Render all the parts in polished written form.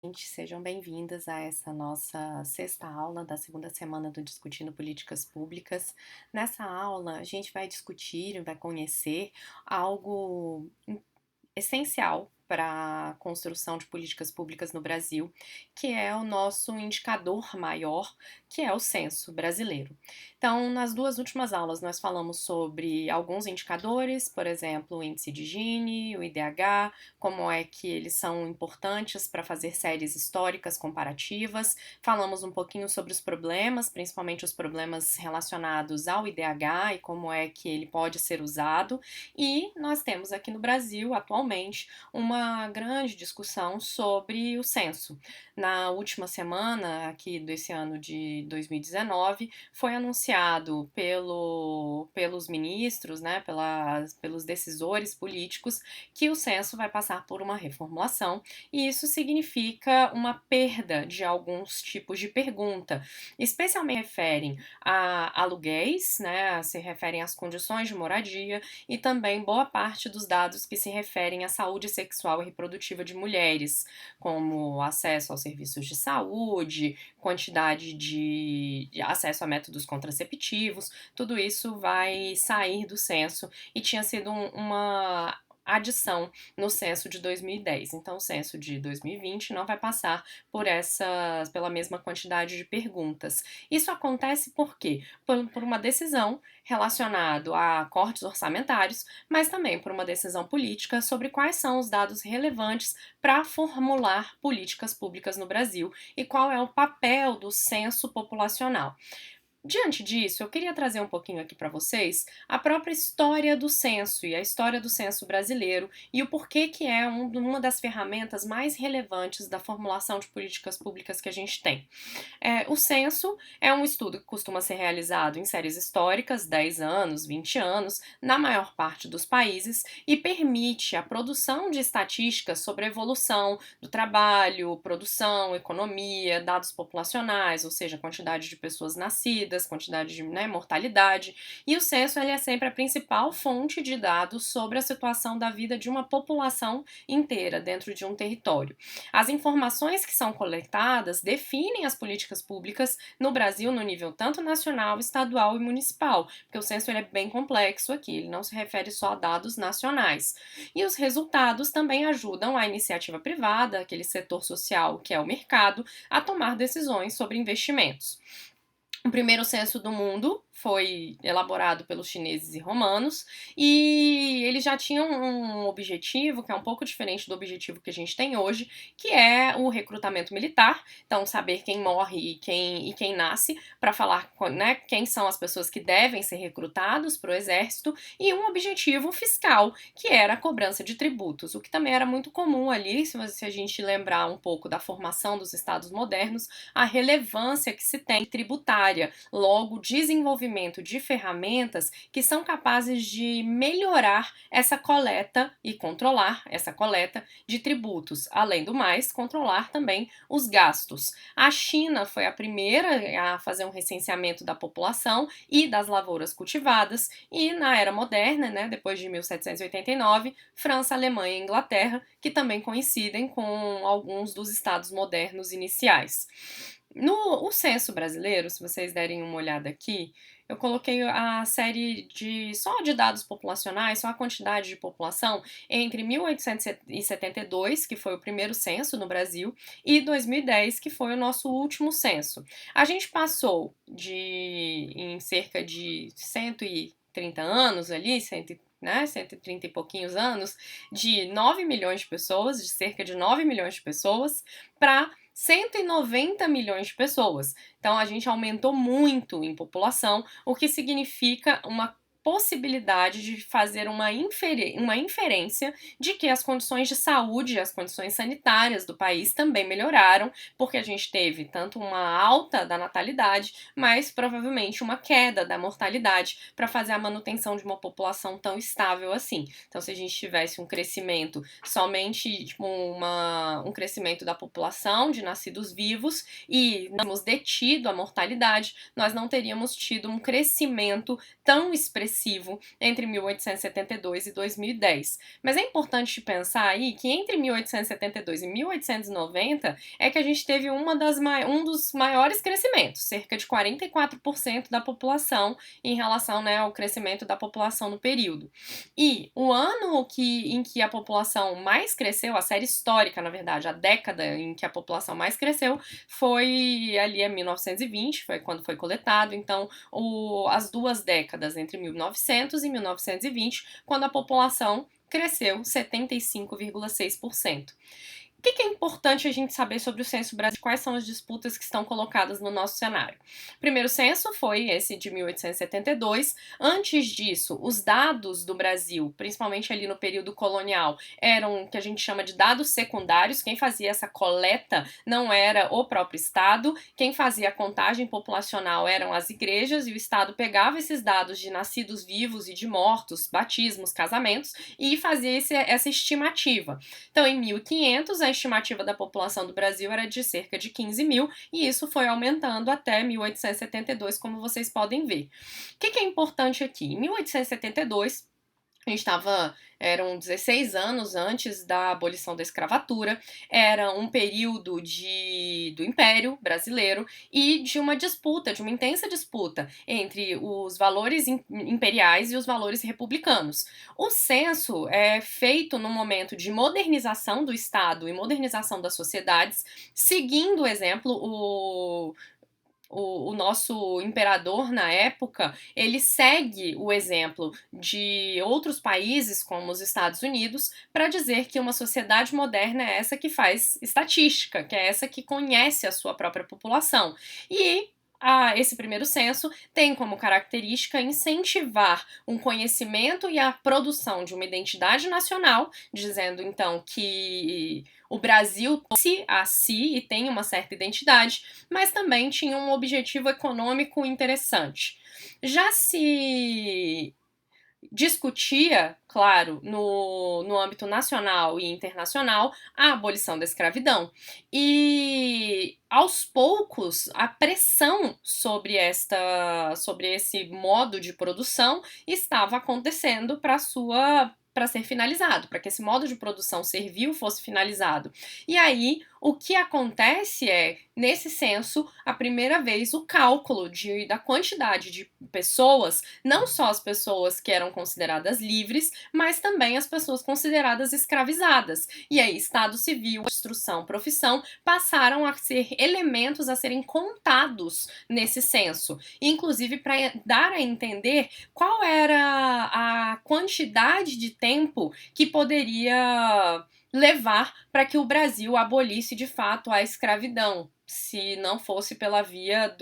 Gente, sejam bem-vindas a essa nossa sexta aula da segunda semana do Discutindo Políticas Públicas. Nessa aula, a gente vai discutir, vai conhecer algo essencial para a construção de políticas públicas no Brasil, que é o nosso indicador maior, que é o censo brasileiro. Então, nas duas últimas aulas, nós falamos sobre alguns indicadores, por exemplo, o índice de Gini, o IDH, como é que eles são importantes para fazer séries históricas comparativas. Falamos um pouquinho sobre os problemas, principalmente os problemas relacionados ao IDH e como é que ele pode ser usado. E nós temos aqui no Brasil, atualmente, uma grande discussão sobre o censo. Na última semana, aqui desse ano de 2019, foi anunciado pelos ministros, né, pelos decisores políticos, que o censo vai passar por uma reformulação, e isso significa uma perda de alguns tipos de pergunta, especialmente referem a aluguéis, né, se referem às condições de moradia, e também boa parte dos dados que se referem à saúde sexual e reprodutiva de mulheres, como acesso aos serviços de saúde, quantidade de acesso a métodos contraceptivos, tudo isso vai sair do censo e tinha sido uma adição no censo de 2010. Então, o censo de 2020 não vai passar pela mesma quantidade de perguntas. Isso acontece por quê? Por uma decisão relacionada a cortes orçamentários, mas também por uma decisão política sobre quais são os dados relevantes para formular políticas públicas no Brasil e qual é o papel do censo populacional. Diante disso, eu queria trazer um pouquinho aqui para vocês a própria história do censo e a história do censo brasileiro e o porquê que é uma das ferramentas mais relevantes da formulação de políticas públicas que a gente tem. O censo é um estudo que costuma ser realizado em séries históricas, 10 anos, 20 anos, na maior parte dos países, e permite a produção de estatísticas sobre a evolução do trabalho, produção, economia, dados populacionais, ou seja, quantidade de pessoas nascidas, quantidade de, né, mortalidade, e o censo ele é sempre a principal fonte de dados sobre a situação da vida de uma população inteira dentro de um território. As informações que são coletadas definem as políticas públicas no Brasil no nível tanto nacional, estadual e municipal, porque o censo ele é bem complexo aqui, ele não se refere só a dados nacionais. E os resultados também ajudam a iniciativa privada, aquele setor social que é o mercado, a tomar decisões sobre investimentos. O primeiro censo do mundo foi elaborado pelos chineses e romanos, e eles já tinham um objetivo que é um pouco diferente do objetivo que a gente tem hoje, que é o recrutamento militar. Então, saber quem morre e quem nasce, para falar, né, quem são as pessoas que devem ser recrutados para o exército, e um objetivo fiscal, que era a cobrança de tributos, o que também era muito comum ali, se a gente lembrar um pouco da formação dos estados modernos, a relevância que se tem tributária, logo desenvolvimento de ferramentas que são capazes de melhorar essa coleta e controlar essa coleta de tributos, além do mais, controlar também os gastos. A China foi a primeira a fazer um recenseamento da população e das lavouras cultivadas, e na era moderna, né, depois de 1789, França, Alemanha e Inglaterra, que também coincidem com alguns dos estados modernos iniciais. No o censo brasileiro, se vocês derem uma olhada aqui, eu coloquei a série só de dados populacionais, só a quantidade de população entre 1872, que foi o primeiro censo no Brasil, e 2010, que foi o nosso último censo. A gente passou em cerca de 130 anos ali, 130 e pouquinhos anos, de 9 milhões de pessoas, de cerca de 9 milhões de pessoas, para 190 milhões de pessoas. Então a gente aumentou muito em população, o que significa uma possibilidade de fazer uma inferência de que as condições de saúde e as condições sanitárias do país também melhoraram, porque a gente teve tanto uma alta da natalidade, mas provavelmente uma queda da mortalidade para fazer a manutenção de uma população tão estável assim. Então, se a gente tivesse um crescimento somente tipo, um crescimento da população de nascidos vivos e não tivéssemos detido a mortalidade, nós não teríamos tido um crescimento tão expressivo expressivo entre 1872 e 2010. Mas é importante pensar aí que entre 1872 e 1890 é que a gente teve um dos maiores crescimentos, cerca de 44% da população em relação, né, ao crescimento da população no período. E o ano em que a população mais cresceu, a série histórica, na verdade, a década em que a população mais cresceu, foi ali em 1920, foi quando foi coletado. Então, as 2 décadas, entre 1900 e 1920, quando a população cresceu 75,6%. O que é importante a gente saber sobre o censo brasileiro? Quais são as disputas que estão colocadas no nosso cenário? O primeiro censo foi esse de 1872. Antes disso, os dados do Brasil, principalmente ali no período colonial, eram o que a gente chama de dados secundários. Quem fazia essa coleta não era o próprio Estado. Quem fazia a contagem populacional eram as igrejas, e o Estado pegava esses dados de nascidos vivos e de mortos, batismos, casamentos, e fazia essa estimativa. Então, em 1500, a estimativa da população do Brasil era de cerca de 15 mil, e isso foi aumentando até 1872, como vocês podem ver. O que é importante aqui? Em 1872, a gente eram 16 anos antes da abolição da escravatura, era um período do Império Brasileiro e de uma disputa, de uma intensa disputa entre os valores imperiais e os valores republicanos. O censo é feito num momento de modernização do Estado e modernização das sociedades, seguindo o exemplo, o nosso imperador na época, ele segue o exemplo de outros países, como os Estados Unidos, para dizer que uma sociedade moderna é essa que faz estatística, que é essa que conhece a sua própria população. E esse primeiro censo tem como característica incentivar um conhecimento e a produção de uma identidade nacional, dizendo então que o Brasil se a si e tem uma certa identidade, mas também tinha um objetivo econômico interessante. Já se discutia, claro, no âmbito nacional e internacional, a abolição da escravidão. E, aos poucos, a pressão sobre esse modo de produção estava acontecendo para ser finalizado, para que esse modo de produção servil fosse finalizado. E aí, o que acontece é, nesse censo, a primeira vez o cálculo da quantidade de pessoas, não só as pessoas que eram consideradas livres, mas também as pessoas consideradas escravizadas. E aí, Estado Civil, instrução, profissão, passaram a ser elementos a serem contados nesse censo. Inclusive, para dar a entender qual era a quantidade de tempo que poderia levar para que o Brasil abolisse de fato a escravidão, se não fosse pela via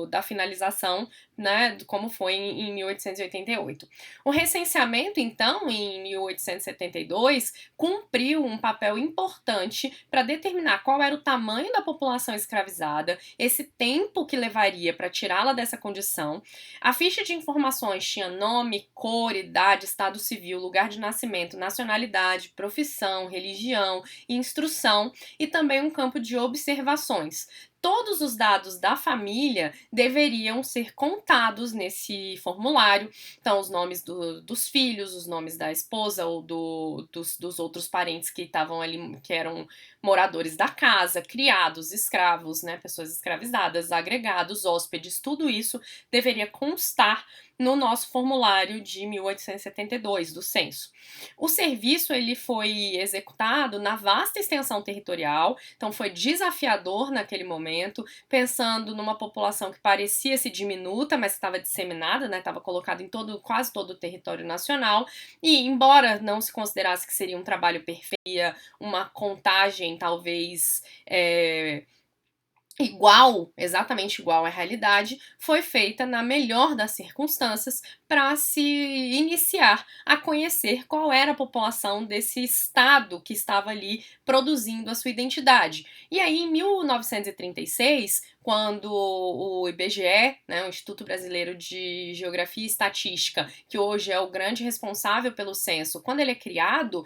da finalização, né, como foi em 1888. O recenseamento, então, em 1872, cumpriu um papel importante para determinar qual era o tamanho da população escravizada, esse tempo que levaria para tirá-la dessa condição. A ficha de informações tinha nome, cor, idade, estado civil, lugar de nascimento, nacionalidade, profissão, religião, instrução e também um campo de observações. Todos os dados da família deveriam ser contados nesse formulário. Então, os nomes dos filhos, os nomes da esposa ou dos outros parentes que estavam ali, que eram moradores da casa, criados, escravos, né, pessoas escravizadas, agregados, hóspedes, tudo isso deveria constar no nosso formulário de 1872 do censo. O serviço ele foi executado na vasta extensão territorial, então foi desafiador naquele momento, pensando numa população que parecia-se diminuta, mas estava disseminada, né, estava colocada em quase todo o território nacional, e embora não se considerasse que seria um trabalho perfeito, uma contagem talvez exatamente igual à realidade, foi feita na melhor das circunstâncias para se iniciar a conhecer qual era a população desse estado que estava ali produzindo a sua identidade. E aí, em 1936, quando o IBGE, né, o Instituto Brasileiro de Geografia e Estatística, que hoje é o grande responsável pelo censo, quando ele é criado,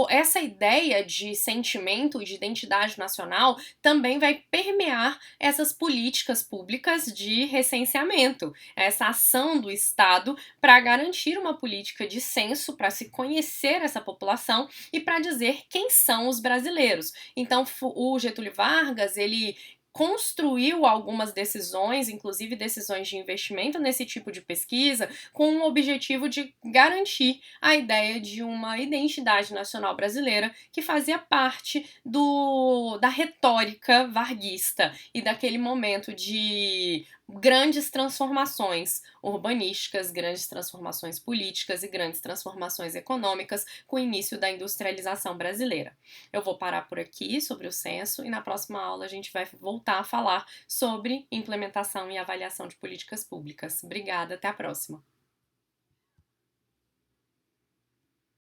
essa ideia de sentimento e de identidade nacional também vai permear essas políticas públicas de recenseamento, essa ação do Estado para garantir uma política de censo, para se conhecer essa população e para dizer quem são os brasileiros. Então, o Getúlio Vargas, ele construiu algumas decisões, inclusive decisões de investimento nesse tipo de pesquisa, com o objetivo de garantir a ideia de uma identidade nacional brasileira que fazia parte da retórica varguista e daquele momento de grandes transformações urbanísticas, grandes transformações políticas e grandes transformações econômicas com o início da industrialização brasileira. Eu vou parar por aqui sobre o censo e na próxima aula a gente vai voltar a falar sobre implementação e avaliação de políticas públicas. Obrigada, até a próxima.